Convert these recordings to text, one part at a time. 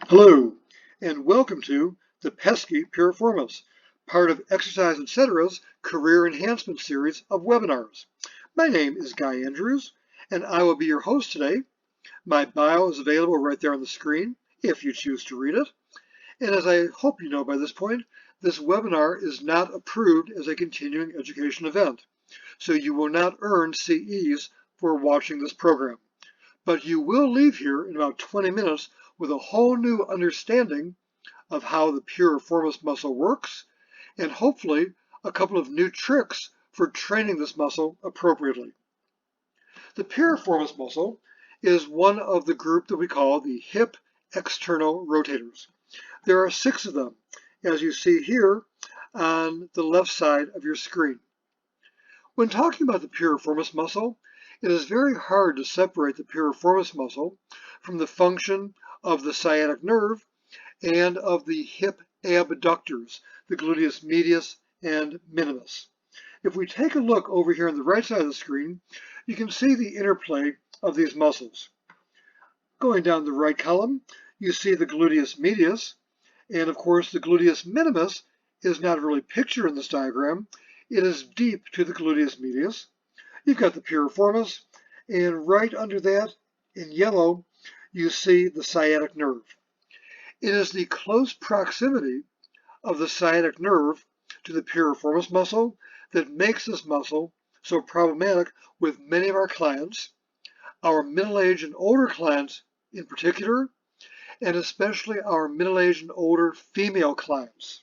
Hello, and welcome to the Pesky Piriformis, part of Exercise Etc's Career Enhancement series of webinars. My name is Guy Andrews, and I will be your host today. My bio is available right there on the screen if you choose to read it. And as I hope you know by this point, this webinar is not approved as a continuing education event, so you will not earn CEs for watching this program. But you will leave here in about 20 minutes with a whole new understanding of how the piriformis muscle works, and hopefully a couple of new tricks for training this muscle appropriately. The piriformis muscle is one of the group that we call the hip external rotators. There are 6 of them, as you see here on the left side of your screen. When talking about the piriformis muscle, it is very hard to separate the piriformis muscle from the function of the sciatic nerve and of the hip abductors, the gluteus medius and minimus. If we take a look over here on the right side of the screen, you can see the interplay of these muscles. Going down the right column, you see the gluteus medius, and of course the gluteus minimus is not really pictured in this diagram. It is deep to the gluteus medius. You've got the piriformis, and right under that, in yellow, you see the sciatic nerve. It is the close proximity of the sciatic nerve to the piriformis muscle that makes this muscle so problematic with many of our clients, our middle-aged and older clients in particular, and especially our middle-aged and older female clients.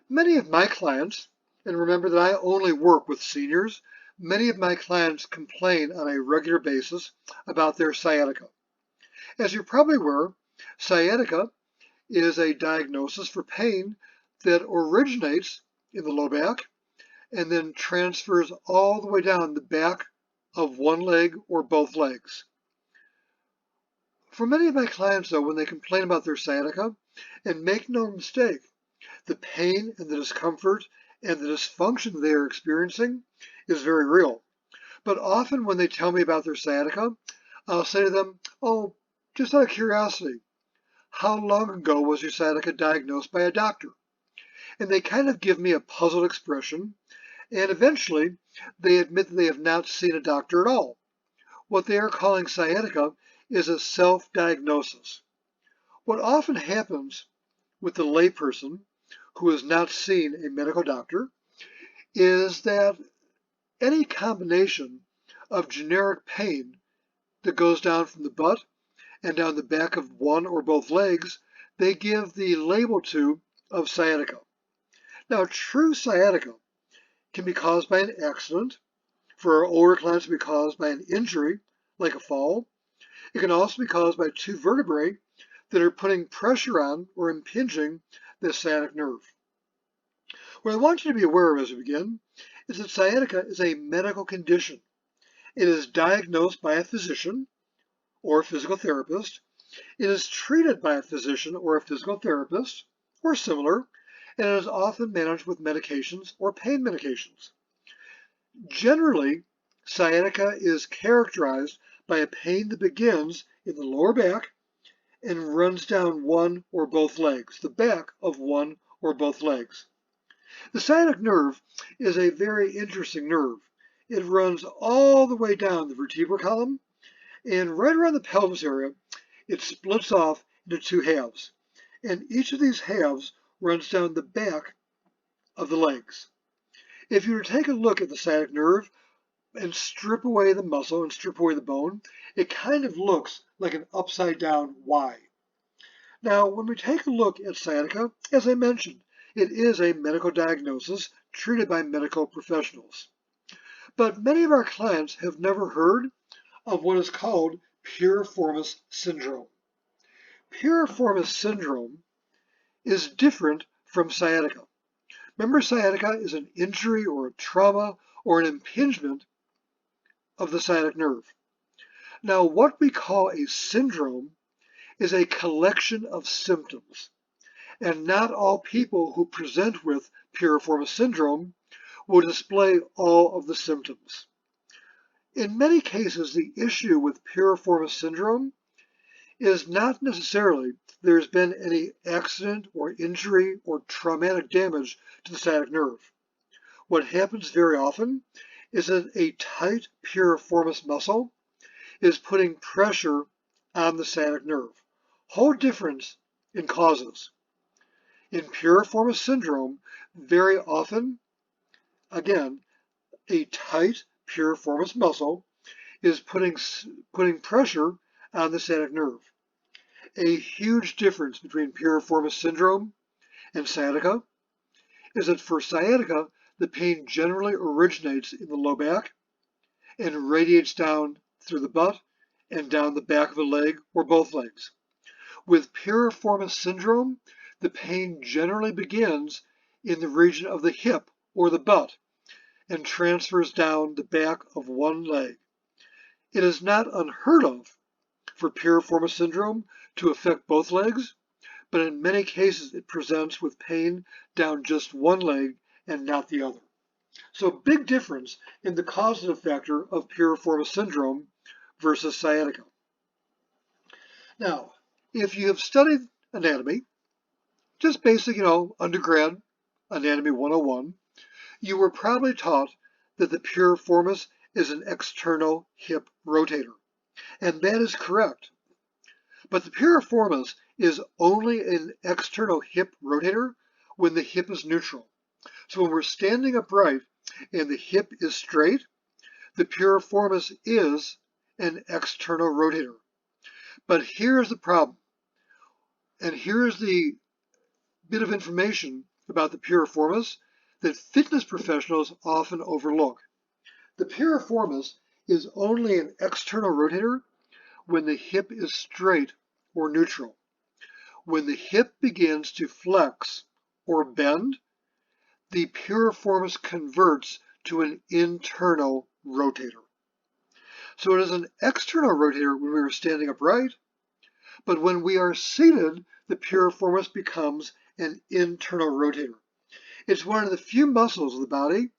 Many of my clients, and remember that I only work with seniors, many of my clients complain on a regular basis about their sciatica. As you're probably aware, sciatica is a diagnosis for pain that originates in the low back and then transfers all the way down the back of one leg or both legs. For many of my clients, though, when they complain about their sciatica, and make no mistake, the pain and the discomfort and the dysfunction they are experiencing is very real. But often when they tell me about their sciatica, I'll say to them, oh, just out of curiosity, how long ago was your sciatica diagnosed by a doctor? And they kind of give me a puzzled expression, and eventually they admit that they have not seen a doctor at all. What they are calling sciatica is a self-diagnosis. What often happens with the layperson who has not seen a medical doctor is that any combination of generic pain that goes down from the butt and down the back of one or both legs, they give the label to of sciatica. Now, true sciatica can be caused by an accident. For our older clients, it can be caused by an injury, like a fall. It can also be caused by 2 vertebrae that are putting pressure on or impinging the sciatic nerve. What I want you to be aware of as we begin is that sciatica is a medical condition. It is diagnosed by a physician or a physical therapist. It is treated by a physician or a physical therapist or similar, and it is often managed with medications or pain medications. Generally, sciatica is characterized by a pain that begins in the lower back and runs down one or both legs, the back of one or both legs. The sciatic nerve is a very interesting nerve. It runs all the way down the vertebral column, and right around the pelvis area, it splits off into 2 halves. And each of these halves runs down the back of the legs. If you were to take a look at the sciatic nerve and strip away the muscle and strip away the bone, it kind of looks like an upside down Y. Now, when we take a look at sciatica, as I mentioned, it is a medical diagnosis treated by medical professionals. But many of our clients have never heard of what is called piriformis syndrome. Piriformis syndrome is different from sciatica. Remember, sciatica is an injury or a trauma or an impingement of the sciatic nerve. Now, what we call a syndrome is a collection of symptoms, and not all people who present with piriformis syndrome will display all of the symptoms. In many cases, the issue with piriformis syndrome is not necessarily there's been any accident or injury or traumatic damage to the sciatic nerve. What happens very often is that a tight piriformis muscle is putting pressure on the sciatic nerve. Whole difference in causes. In piriformis syndrome, very often, again, a tight piriformis muscle is putting pressure on the sciatic nerve. A huge difference between piriformis syndrome and sciatica is that for sciatica, the pain generally originates in the low back and radiates down through the butt and down the back of a leg or both legs. With piriformis syndrome, the pain generally begins in the region of the hip or the butt and transfers down the back of one leg. It is not unheard of for piriformis syndrome to affect both legs, but in many cases it presents with pain down just one leg and not the other. So big difference in the causative factor of piriformis syndrome versus sciatica. Now, if you have studied anatomy, just basic, undergrad anatomy 101, you were probably taught that the piriformis is an external hip rotator. And that is correct. But the piriformis is only an external hip rotator when the hip is neutral. So when we're standing upright and the hip is straight, the piriformis is an external rotator. But here's the problem. And here's the bit of information about the piriformis that fitness professionals often overlook. The piriformis is only an external rotator when the hip is straight or neutral. When the hip begins to flex or bend, the piriformis converts to an internal rotator. So it is an external rotator when we are standing upright, but when we are seated, the piriformis becomes an internal rotator. It's one of the few muscles of the body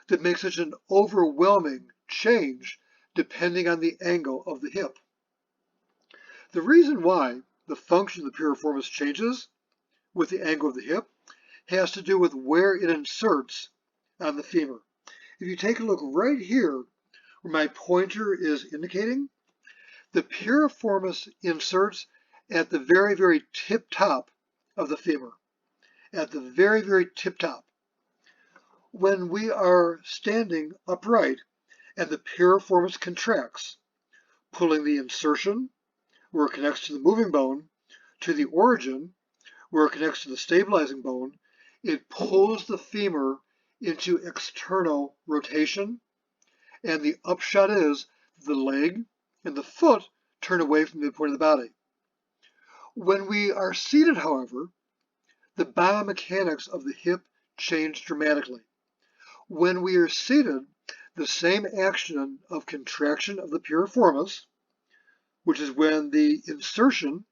that makes such an overwhelming change depending on the angle of the hip. The reason why the function of the piriformis changes with the angle of the hip has to do with where it inserts on the femur. If you take a look right here where my pointer is indicating, the piriformis inserts at the very, very tip top of the femur. At the very, very tip top. When we are standing upright and the piriformis contracts, pulling the insertion where it connects to the moving bone to the origin where it connects to the stabilizing bone, it pulls the femur into external rotation, and the upshot is the leg and the foot turn away from the midpoint of the body. When we are seated, however, the biomechanics of the hip change dramatically. When we are seated, the same action of contraction of the piriformis, which is when the insertion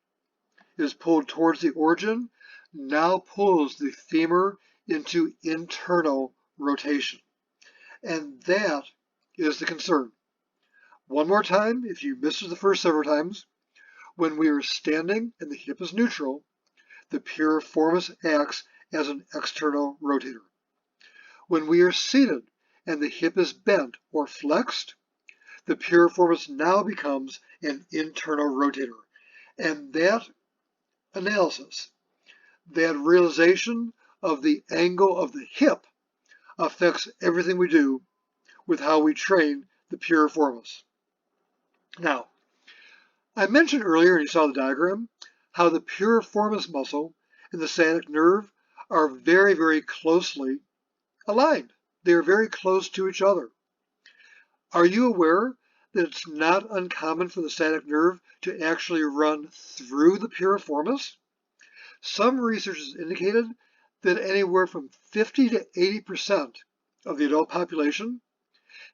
is pulled towards the origin, now pulls the femur into internal rotation. And that is the concern. One more time, if you missed it the first several times, when we are standing and the hip is neutral, the piriformis acts as an external rotator. When we are seated and the hip is bent or flexed, the piriformis now becomes an internal rotator. And that analysis, that realization of the angle of the hip affects everything we do with how we train the piriformis. Now, I mentioned earlier, and you saw the diagram, how the piriformis muscle and the sciatic nerve are very, very closely aligned. They are very close to each other. Are you aware that it's not uncommon for the sciatic nerve to actually run through the piriformis? Some research has indicated that anywhere from 50 to 80% of the adult population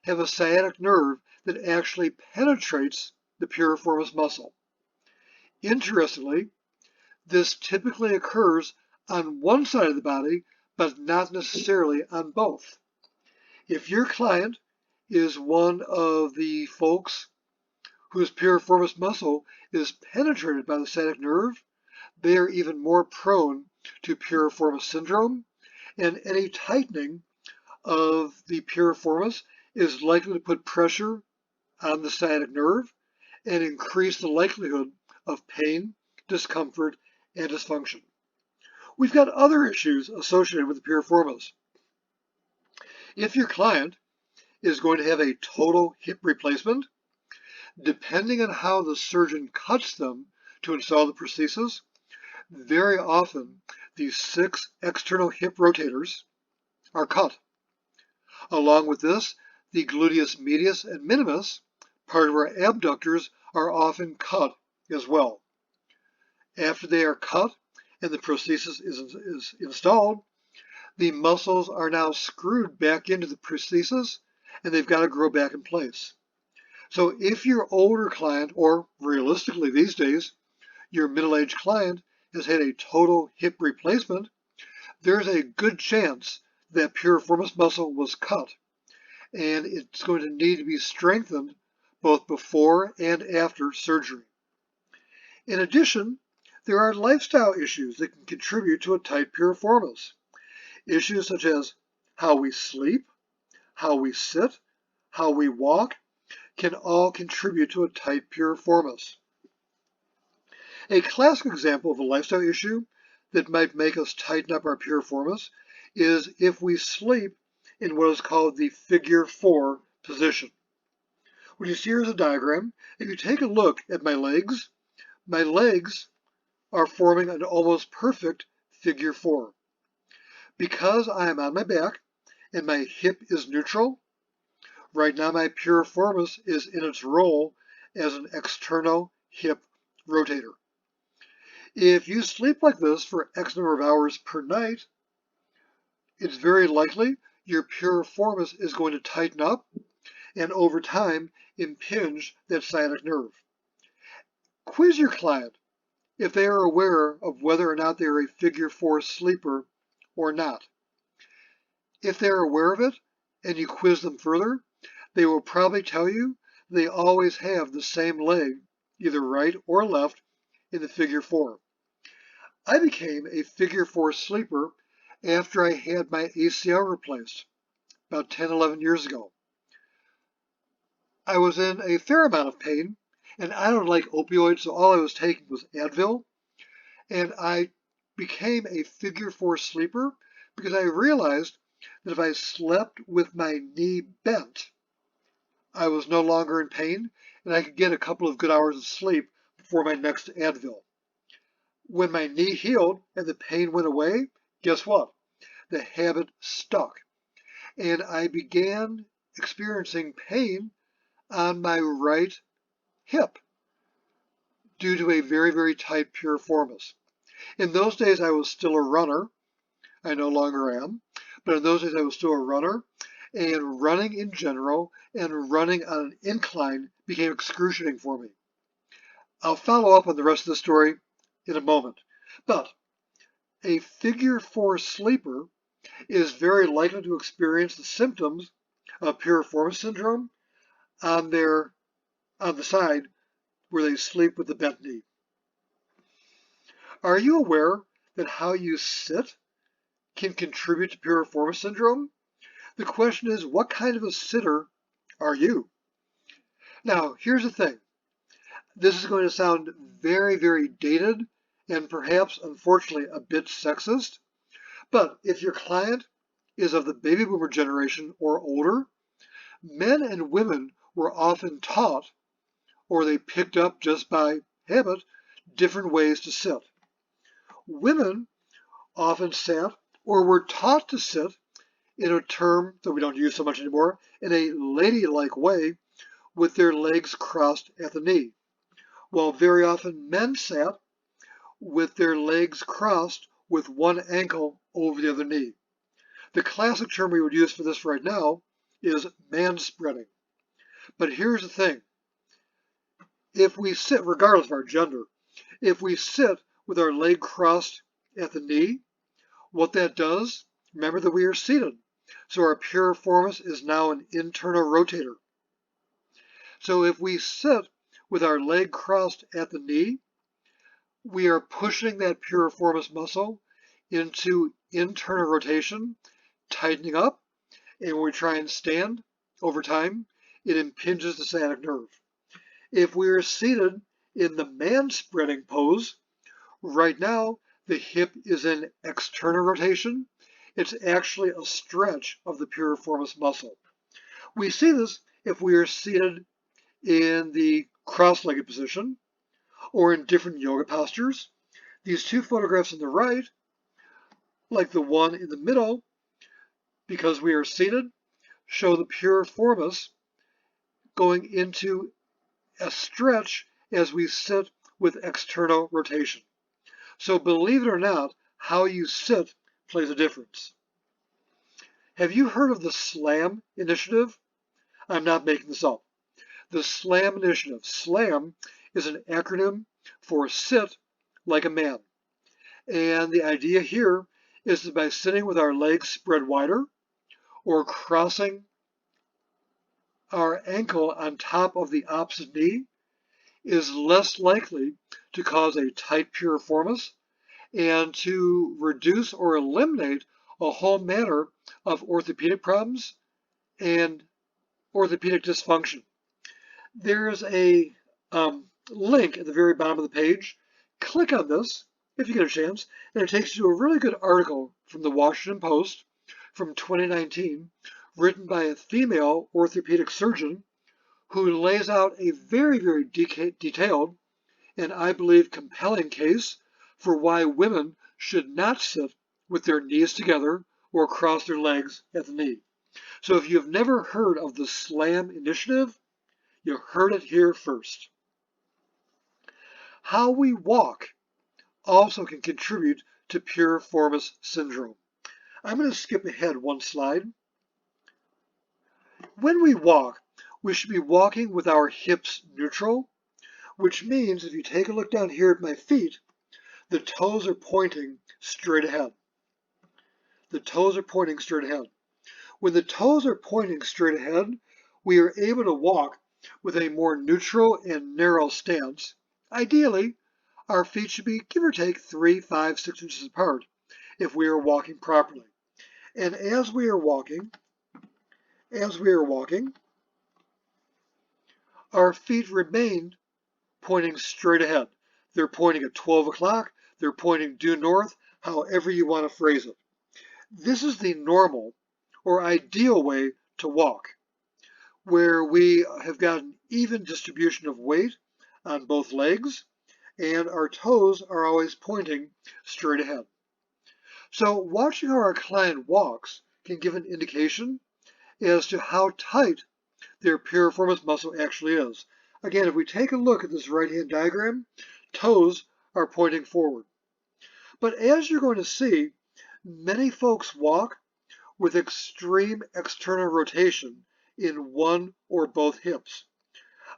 have a sciatic nerve that actually penetrates the piriformis muscle. Interestingly, this typically occurs on one side of the body, but not necessarily on both. If your client is one of the folks whose piriformis muscle is penetrated by the sciatic nerve, they are even more prone to piriformis syndrome, and any tightening of the piriformis is likely to put pressure on the sciatic nerve and increase the likelihood of pain, discomfort, and dysfunction. We've got other issues associated with the piriformis. If your client is going to have a total hip replacement, depending on how the surgeon cuts them to install the prosthesis, very often these 6 external hip rotators are cut. Along with this, the gluteus medius and minimus, part of our abductors, are often cut as well. After they are cut and the prosthesis is installed, the muscles are now screwed back into the prosthesis and they've got to grow back in place. So if your older client, or realistically these days, your middle-aged client has had a total hip replacement, there's a good chance that piriformis muscle was cut, and it's going to need to be strengthened both before and after surgery. In addition, there are lifestyle issues that can contribute to a tight piriformis. Issues such as how we sleep, how we sit, how we walk, can all contribute to a tight piriformis. A classic example of a lifestyle issue that might make us tighten up our piriformis is if we sleep in what is called the figure 4 position. What you see here is a diagram. If you take a look at my legs are forming an almost perfect figure 4. Because I am on my back and my hip is neutral, right now my piriformis is in its role as an external hip rotator. If you sleep like this for X number of hours per night, it's very likely your piriformis is going to tighten up and over time impinge that sciatic nerve. Quiz your client if they are aware of whether or not they are a figure 4 sleeper or not. If they are aware of it and you quiz them further, they will probably tell you they always have the same leg, either right or left, in the figure 4. I became a figure 4 sleeper after I had my ACL replaced about 10, 11 years ago. I was in a fair amount of pain, and I don't like opioids, so all I was taking was Advil, and I became a figure 4 sleeper because I realized that if I slept with my knee bent, I was no longer in pain, and I could get a couple of good hours of sleep before my next Advil. When my knee healed and the pain went away, guess what? The habit stuck, and I began experiencing pain on my right hip due to a very, very tight piriformis. In those days, I was still a runner. I no longer am, but in those days, I was still a runner, and running in general and running on an incline became excruciating for me. I'll follow up on the rest of the story in a moment, but a figure 4 sleeper is very likely to experience the symptoms of piriformis syndrome on the side where they sleep with the bent knee. Are you aware that how you sit can contribute to piriformis syndrome? The question is, what kind of a sitter are you? Now, here's the thing. This is going to sound very, very dated and perhaps, unfortunately, a bit sexist. But if your client is of the baby boomer generation or older, men and women were often taught, or they picked up just by habit, different ways to sit. Women often sat or were taught to sit in a term that we don't use so much anymore, in a ladylike way with their legs crossed at the knee, while very often men sat with their legs crossed with one ankle over the other knee. The classic term we would use for this right now is manspreading. But here's the thing. If we sit, regardless of our gender, if we sit with our leg crossed at the knee, what that does, remember that we are seated. So our piriformis is now an internal rotator. So if we sit with our leg crossed at the knee, we are pushing that piriformis muscle into internal rotation, tightening up, and when we try and stand over time, it impinges the sciatic nerve. If we are seated in the man spreading pose, right now the hip is in external rotation. It's actually a stretch of the piriformis muscle. We see this if we are seated in the cross-legged position or in different yoga postures. These two photographs on the right, like the one in the middle, because we are seated, show the piriformis going into a stretch as we sit with external rotation. So believe it or not, how you sit plays a difference. Have you heard of the SLAM initiative? I'm not making this up. The SLAM initiative. SLAM is an acronym for sit like a man. And the idea here is that by sitting with our legs spread wider or crossing our ankle on top of the opposite knee is less likely to cause a tight piriformis and to reduce or eliminate a whole manner of orthopedic problems and orthopedic dysfunction. There's a link at the very bottom of the page. Click on this if you get a chance, and it takes you to a really good article from the Washington Post from 2019, written by a female orthopedic surgeon who lays out a very, very detailed and I believe compelling case for why women should not sit with their knees together or cross their legs at the knee. So if you've never heard of the SLAM initiative, you heard it here first. How we walk also can contribute to piriformis syndrome. I'm going to skip ahead one slide. When we walk, we should be walking with our hips neutral, which means if you take a look down here at my feet, the toes are pointing straight ahead. The toes are pointing straight ahead. When the toes are pointing straight ahead, we are able to walk with a more neutral and narrow stance. Ideally, our feet should be, give or take, 3, 5, 6 inches apart if we are walking properly. And as we are walking, our feet remain pointing straight ahead. They're pointing at 12 o'clock, they're pointing due north, however you want to phrase it. This is the normal or ideal way to walk, where we have got an even distribution of weight on both legs, and our toes are always pointing straight ahead. So watching how our client walks can give an indication as to how tight their piriformis muscle actually is. Again, if we take a look at this right-hand diagram, toes are pointing forward. But as you're going to see, many folks walk with extreme external rotation in one or both hips.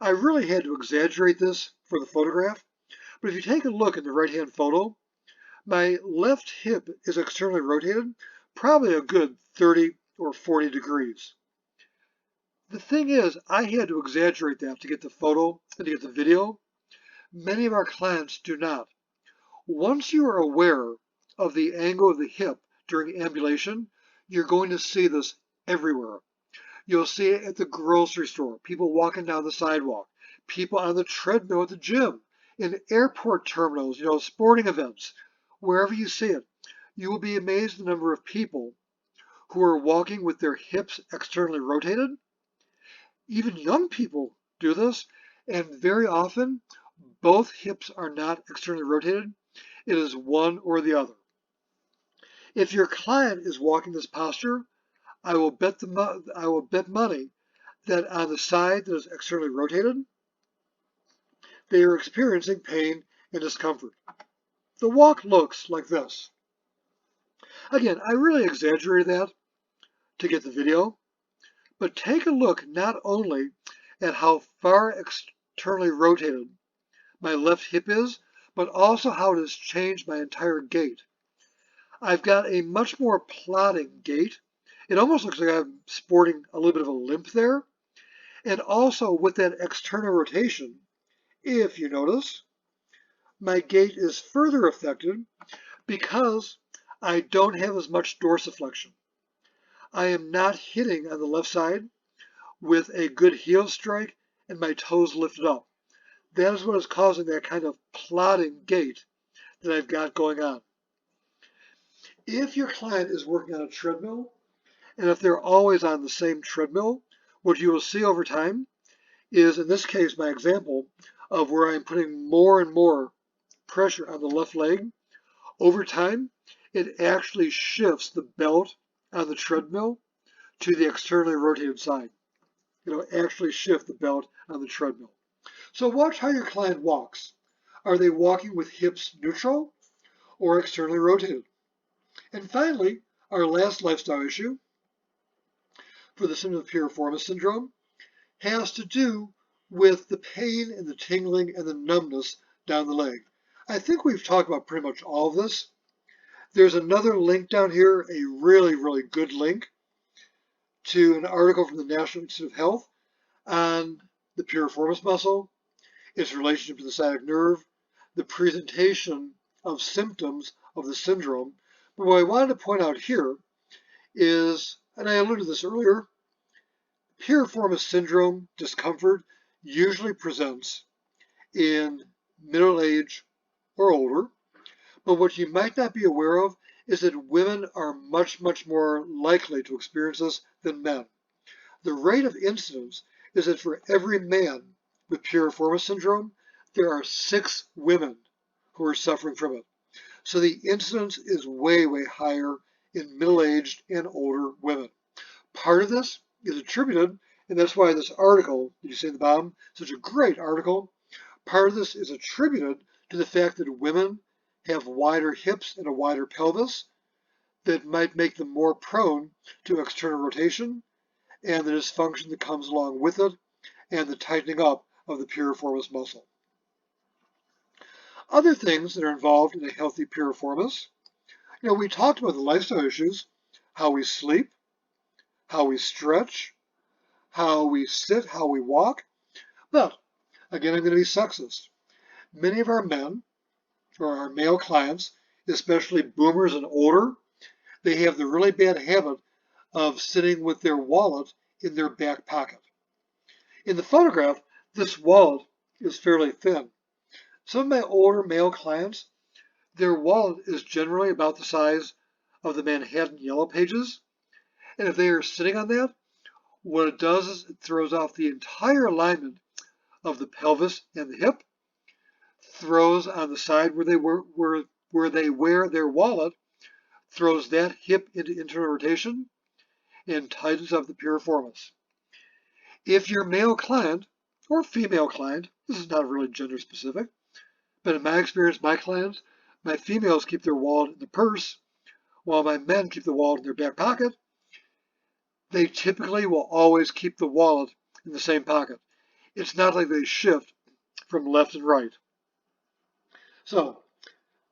I really had to exaggerate this for the photograph, but if you take a look at the right-hand photo, my left hip is externally rotated, probably a good 30 or 40 degrees. The thing is, I had to exaggerate that to get the photo and to get the video. Many of our clients do not. Once you are aware of the angle of the hip during ambulation, you're going to see this everywhere. You'll see it at the grocery store, people walking down the sidewalk, people on the treadmill at the gym, in airport terminals, sporting events, wherever you see it. You will be amazed at the number of people who are walking with their hips externally rotated. Even young people do this, and very often both hips are not externally rotated. It is one or the other. If your client is walking this posture, I will bet money that on the side that is externally rotated, they are experiencing pain and discomfort. The walk looks like this. Again, I really exaggerated that to get the video, but take a look not only at how far externally rotated my left hip is, but also how it has changed my entire gait. I've got a much more plodding gait. It almost looks like I'm sporting a little bit of a limp there. And also with that external rotation, If you notice, my gait is further affected because I don't have as much dorsiflexion. I am not hitting on the left side with a good heel strike and my toes lifted up. That is what is causing that kind of plodding gait that I've got going on. If your client is working on a treadmill, and if they're always on the same treadmill, what you will see over time is, in this case, my example of where I'm putting more and more pressure on the left leg. Over time, it actually shifts the belt on the treadmill to the externally rotated side. It'll actually shift the belt on the treadmill. So watch how your client walks. Are they walking with hips neutral or externally rotated? And finally, our last lifestyle issue for the symptom of piriformis syndrome has to do with the pain and the tingling and the numbness down the leg. I think we've talked about pretty much all of this. There's another link down here, a really, really good link to an article from the National Institute of Health on the piriformis muscle, its relationship to the sciatic nerve, the presentation of symptoms of the syndrome. But what I wanted to point out here is, and I alluded to this earlier, piriformis syndrome discomfort usually presents in middle age or older. But what you might not be aware of is that women are much, much more likely to experience this than men. The rate of incidence is that for every man with piriformis syndrome, there are 6 women who are suffering from it. So the incidence is way, way higher in middle-aged and older women. Part of this is attributed, and that's why this article that you see in the bottom, such a great article, part of this is attributed to the fact that women have wider hips and a wider pelvis that might make them more prone to external rotation and the dysfunction that comes along with it and the tightening up of the piriformis muscle. Other things that are involved in a healthy piriformis, we talked about the lifestyle issues, how we sleep, how we stretch, how we sit, how we walk. But again, I'm going to be sexist. Many of our men, or our male clients, especially boomers and older, they have the really bad habit of sitting with their wallet in their back pocket. In the photograph, this wallet is fairly thin. Some of my older male clients, their wallet is generally about the size of the Manhattan Yellow Pages. And if they are sitting on that, what it does is it throws off the entire alignment of the pelvis and the hip, throws on the side where they wear their wallet, throws that hip into internal rotation, and tightens up the piriformis. If your male client or female client, this is not really gender specific, but in my experience, my clients, my females keep their wallet in the purse, while my men keep the wallet in their back pocket. They typically will always keep the wallet in the same pocket. It's not like they shift from left and right. So,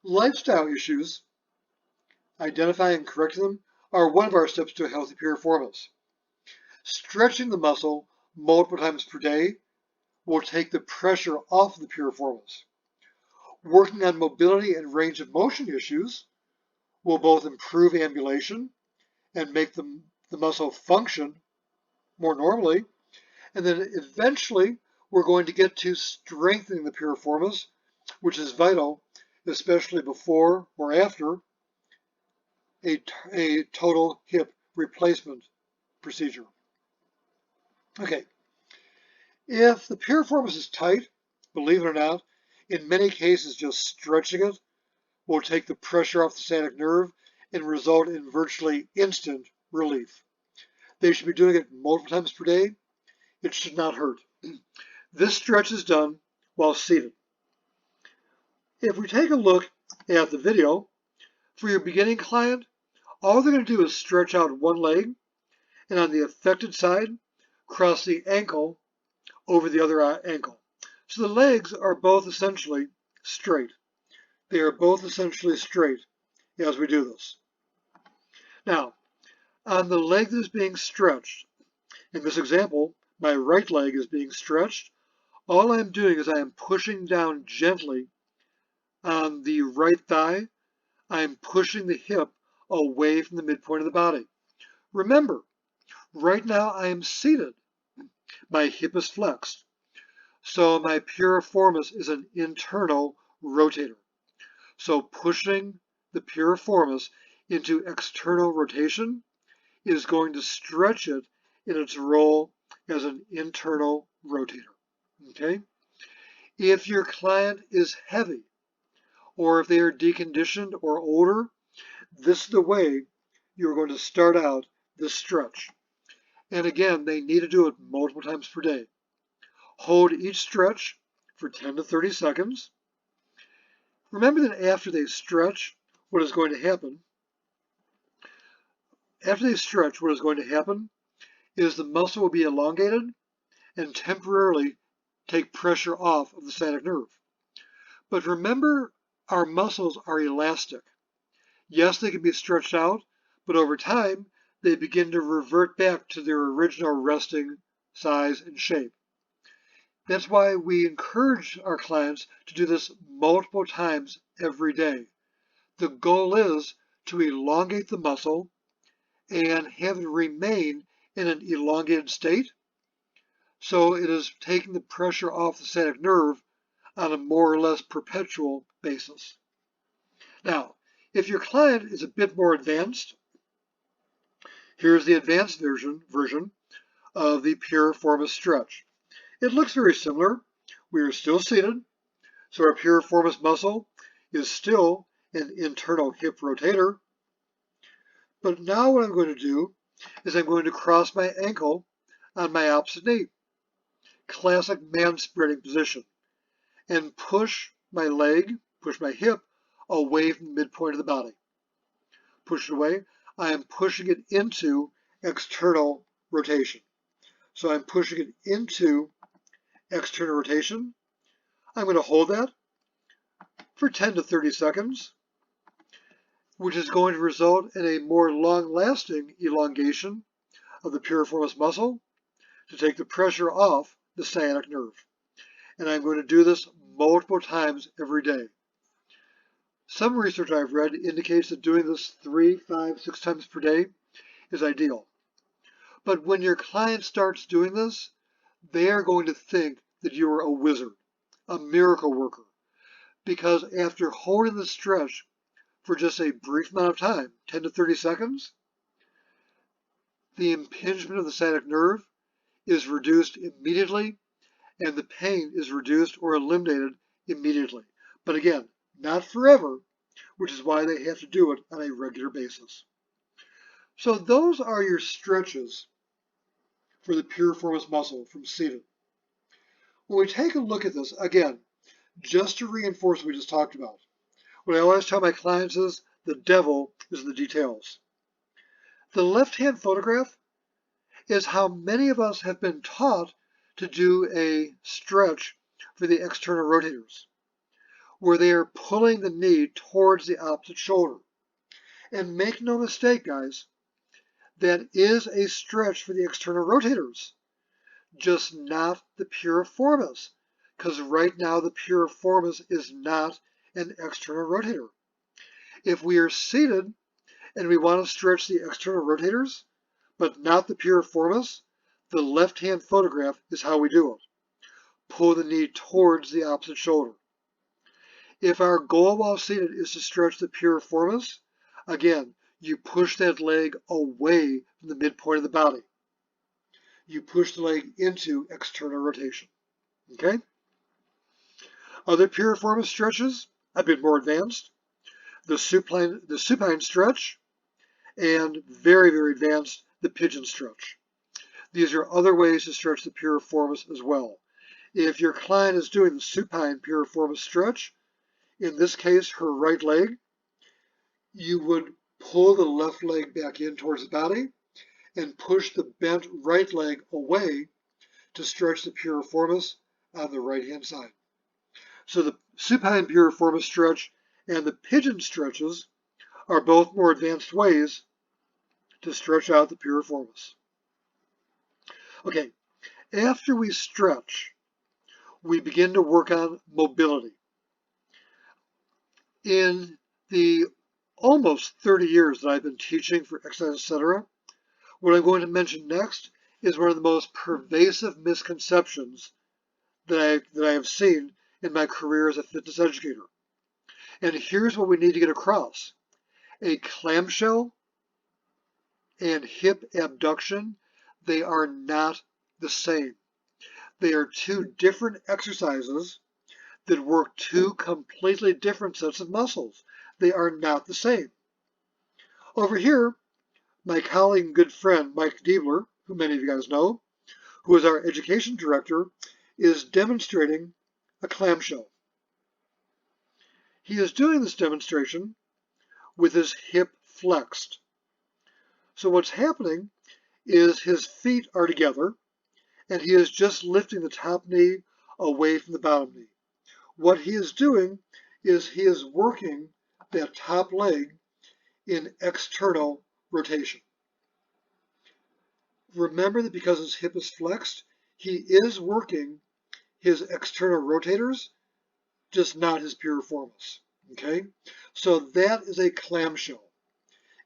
lifestyle issues, identifying and correcting them, are one of our steps to a healthy piriformis. Stretching the muscle multiple times per day will take the pressure off the piriformis. Working on mobility and range of motion issues will both improve ambulation and make the muscle function more normally. And then eventually, we're going to get to strengthening the piriformis, which is vital, especially before or after a total hip replacement procedure. Okay, if the piriformis is tight, believe it or not, in many cases just stretching it will take the pressure off the sciatic nerve and result in virtually instant relief. They should be doing it multiple times per day. It should not hurt. This stretch is done while seated. If we take a look at the video, for your beginning client, all they're going to do is stretch out one leg and on the affected side, cross the ankle over the other ankle. So the legs are both essentially straight. They are both essentially straight as we do this. Now, on the leg that is being stretched, in this example, my right leg is being stretched. All I'm doing is I am pushing down gently on the right thigh. I am pushing the hip away from the midpoint of the body. Remember, right now I am seated. My hip is flexed. So my piriformis is an internal rotator. So pushing the piriformis into external rotation is going to stretch it in its role as an internal rotator. Okay? If your client is heavy, or if they are deconditioned or older, this is the way you're going to start out this stretch. And again, they need to do it multiple times per day. Hold each stretch for 10 to 30 seconds. Remember that after they stretch, what is going to happen? After they stretch, what is going to happen is the muscle will be elongated and temporarily take pressure off of the sciatic nerve. But remember, our muscles are elastic. Yes, they can be stretched out, but over time, they begin to revert back to their original resting size and shape. That's why we encourage our clients to do this multiple times every day. The goal is to elongate the muscle and have it remain in an elongated state, so it is taking the pressure off the sciatic nerve on a more or less perpetual basis. Now, if your client is a bit more advanced, here's the advanced version of the piriformis stretch. It looks very similar. We are still seated, so our piriformis muscle is still an internal hip rotator. But now what I'm going to do is I'm going to cross my ankle on my opposite knee, classic man spreading position, and push my leg, push my hip away from the midpoint of the body. Push it away. I am pushing it into external rotation. So I'm pushing it into external rotation. I'm going to hold that for 10 to 30 seconds, which is going to result in a more long-lasting elongation of the piriformis muscle to take the pressure off the sciatic nerve. And I'm going to do this multiple times every day. Some research I've read indicates that doing this 3, 5, 6 times per day is ideal. But when your client starts doing this, they are going to think that you are a wizard, a miracle worker, because after holding the stretch for just a brief amount of time, 10 to 30 seconds, the impingement of the sciatic nerve is reduced immediately and the pain is reduced or eliminated immediately. But again, not forever, which is why they have to do it on a regular basis. So those are your stretches for the piriformis muscle from seated. When we take a look at this, again, just to reinforce what we just talked about, what I always tell my clients is the devil is in the details. The left-hand photograph is how many of us have been taught to do a stretch for the external rotators, where they are pulling the knee towards the opposite shoulder. And make no mistake, guys, that is a stretch for the external rotators, just not the piriformis, because right now the piriformis is not an external rotator. If we are seated and we want to stretch the external rotators, but not the piriformis, the left-hand photograph is how we do it. Pull the knee towards the opposite shoulder. If our goal while seated is to stretch the piriformis, again, you push that leg away from the midpoint of the body. You push the leg into external rotation. Okay? Other piriformis stretches, a bit more advanced. The supine stretch, and very, very advanced, the pigeon stretch. These are other ways to stretch the piriformis as well. If your client is doing the supine piriformis stretch, in this case, her right leg, you would pull the left leg back in towards the body and push the bent right leg away to stretch the piriformis on the right-hand side. So the supine piriformis stretch and the pigeon stretches are both more advanced ways to stretch out the piriformis. Okay, after we stretch, we begin to work on mobility. In the almost 30 years that I've been teaching for exercise, etc., what I'm going to mention next is one of the most pervasive misconceptions that I have seen in my career as a fitness educator. And here's what we need to get across. A clamshell and hip abduction, they are not the same. They are two different exercises that work two completely different sets of muscles. They are not the same. Over here, my colleague and good friend, Mike Diebler, who many of you guys know, who is our education director, is demonstrating a clamshell. He is doing this demonstration with his hip flexed. So what's happening is his feet are together and he is just lifting the top knee away from the bottom knee. What he is doing is he is working that top leg in external rotation. Remember that because his hip is flexed, he is working his external rotators, just not his piriformis. Okay? So that is a clamshell.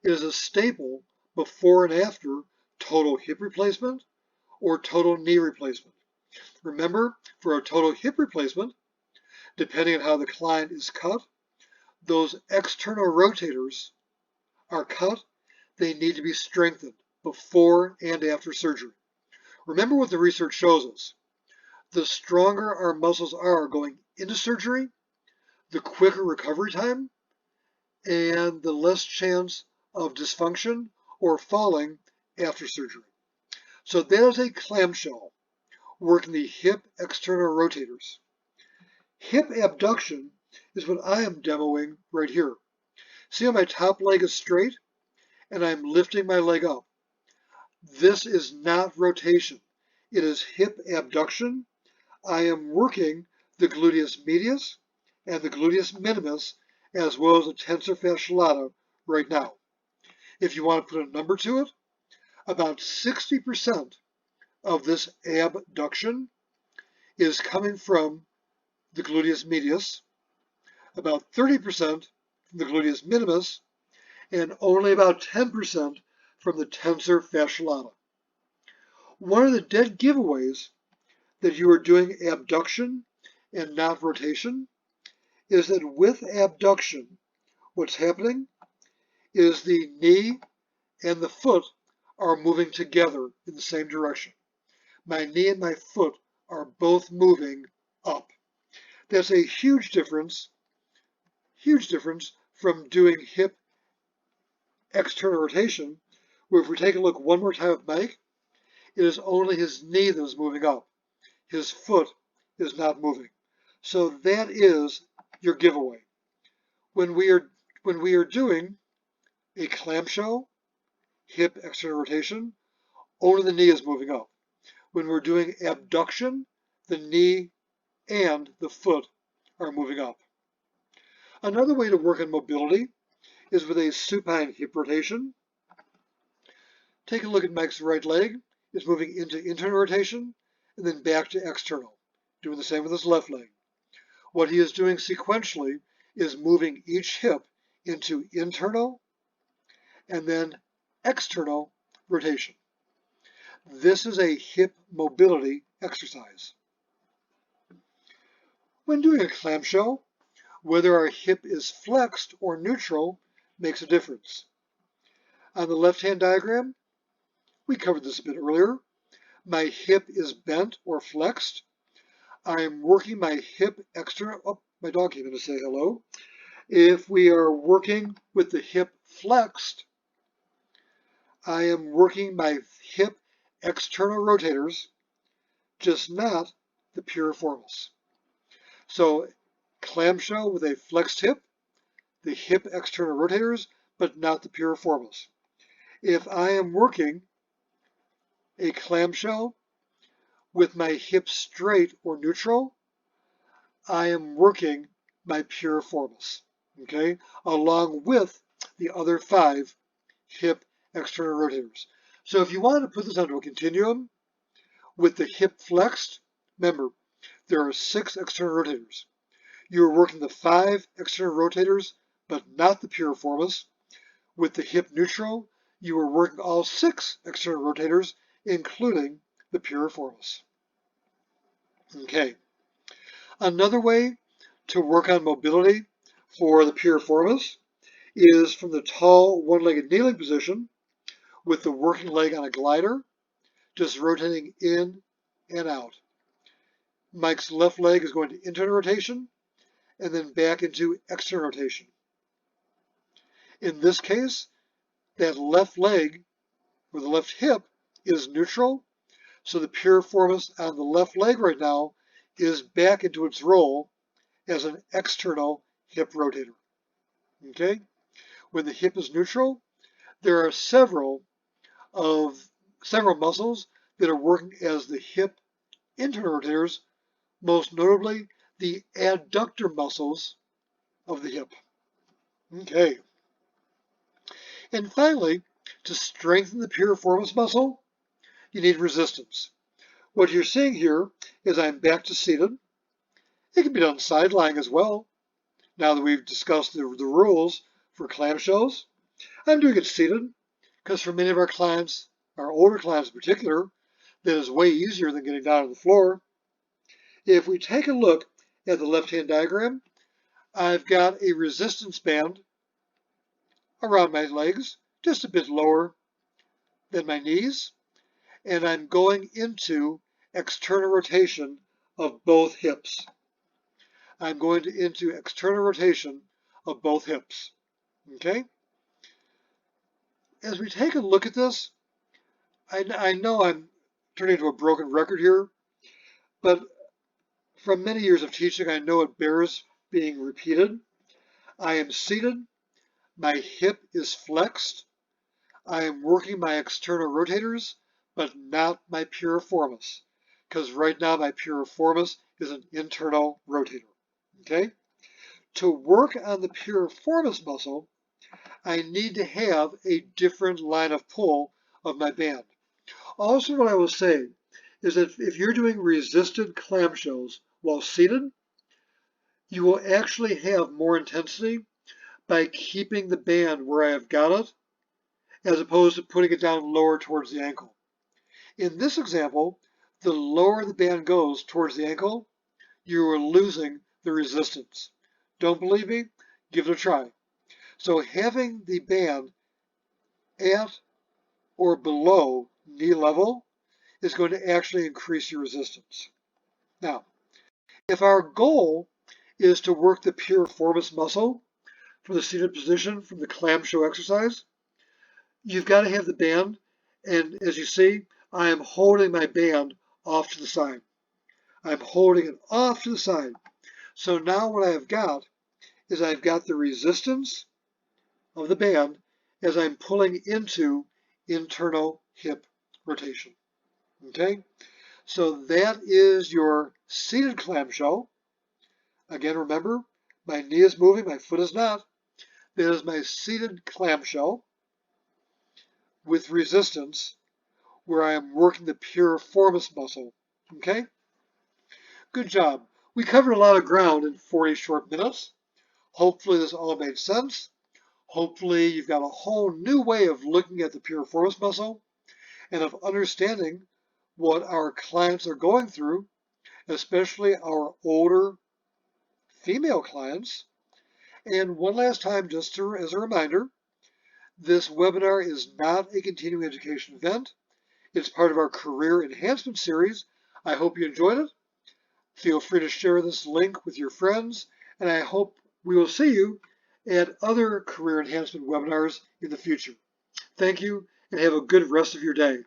It is a staple before and after total hip replacement or total knee replacement. Remember, for a total hip replacement, depending on how the client is cut, those external rotators are cut. They need to be strengthened before and after surgery. Remember what the research shows us. The stronger our muscles are going into surgery, the quicker recovery time, and the less chance of dysfunction or falling after surgery. So that is a clamshell, working the hip external rotators. Hip abduction is what I am demoing right here. See how my top leg is straight and I'm lifting my leg up. This is not rotation. It is hip abduction. I am working the gluteus medius and the gluteus minimus as well as the tensor fasciatum right now. If you want to put a number to it, about 60% of this abduction is coming from the gluteus medius, about 30% from the gluteus minimus, and only about 10% from the tensor fasciatum. One of the dead giveaways that you are doing abduction and not rotation is that with abduction, what's happening is the knee and the foot are moving together in the same direction. My knee and my foot are both moving up. That's a huge difference from doing hip external rotation, where if we take a look one more time at Mike, it is only his knee that is moving up. His foot is not moving. So that is your giveaway. When we are doing a clamshell, hip external rotation, only the knee is moving up. When we're doing abduction, the knee and the foot are moving up. Another way to work on mobility is with a supine hip rotation. Take a look at Mike's right leg. It's moving into internal rotation and then back to external. Doing the same with his left leg. What he is doing sequentially is moving each hip into internal and then external rotation. This is a hip mobility exercise. When doing a clamshell, whether our hip is flexed or neutral makes a difference. On the left-hand diagram, we covered this a bit earlier. My hip is bent or flexed. I am working my hip external. Oh, my dog came in to say hello. If we are working with the hip flexed, I am working my hip external rotators, just not the piriformis. So clamshell with a flexed hip, the hip external rotators, but not the piriformis. If I am working a clamshell with my hip straight or neutral, I am working my piriformis, okay, along with the other 5 hip external rotators. So if you want to put this onto a continuum with the hip flexed, remember, there are 6 external rotators. You are working the 5 external rotators, but not the piriformis. With the hip neutral, you are working all 6 external rotators, including the piriformis. Okay. Another way to work on mobility for the piriformis is from the tall one-legged kneeling position with the working leg on a glider, just rotating in and out. Mike's left leg is going to internal rotation and then back into external rotation. In this case, that left leg or the left hip is neutral, so the piriformis on the left leg right now is back into its role as an external hip rotator. Okay? When the hip is neutral, there are several muscles that are working as the hip internal rotators, most notably the adductor muscles of the hip. Okay. And finally, to strengthen the piriformis muscle, you need resistance. What you're seeing here is I'm back to seated. It can be done side lying as well. Now that we've discussed the rules for clamshells, I'm doing it seated because for many of our clients, our older clients in particular, that is way easier than getting down on the floor. If we take a look at the left-hand diagram, I've got a resistance band around my legs, just a bit lower than my knees, and I'm going into external rotation of both hips. I'm going into external rotation of both hips. Okay? As we take a look at this, I know I'm turning into a broken record here, but from many years of teaching, I know it bears being repeated. I am seated, my hip is flexed, I am working my external rotators, but not my piriformis, because right now my piriformis is an internal rotator. Okay? To work on the piriformis muscle, I need to have a different line of pull of my band. Also, what I will say is that if you're doing resisted clamshells while seated, you will actually have more intensity by keeping the band where I have got it, as opposed to putting it down lower towards the ankle. In this example, the lower the band goes towards the ankle, you are losing the resistance. Don't believe me? Give it a try. So having the band at or below knee level is going to actually increase your resistance. Now, if our goal is to work the piriformis muscle from the seated position from the clamshell exercise, you've got to have the band, and as you see, I am holding my band off to the side. I'm holding it off to the side. So now what I've got is I've got the resistance of the band as I'm pulling into internal hip rotation. Okay? So that is your seated clamshell. Again, remember, my knee is moving, my foot is not. That is my seated clamshell with resistance where I am working the piriformis muscle. Okay? Good job. We covered a lot of ground in 40 short minutes. Hopefully this all made sense. Hopefully you've got a whole new way of looking at the piriformis muscle and of understanding what our clients are going through, especially our older female clients. And one last time, just as a reminder, this webinar is not a continuing education event. It's part of our career enhancement series. I hope you enjoyed it. Feel free to share this link with your friends, and I hope we will see you at other career enhancement webinars in the future. Thank you, and have a good rest of your day.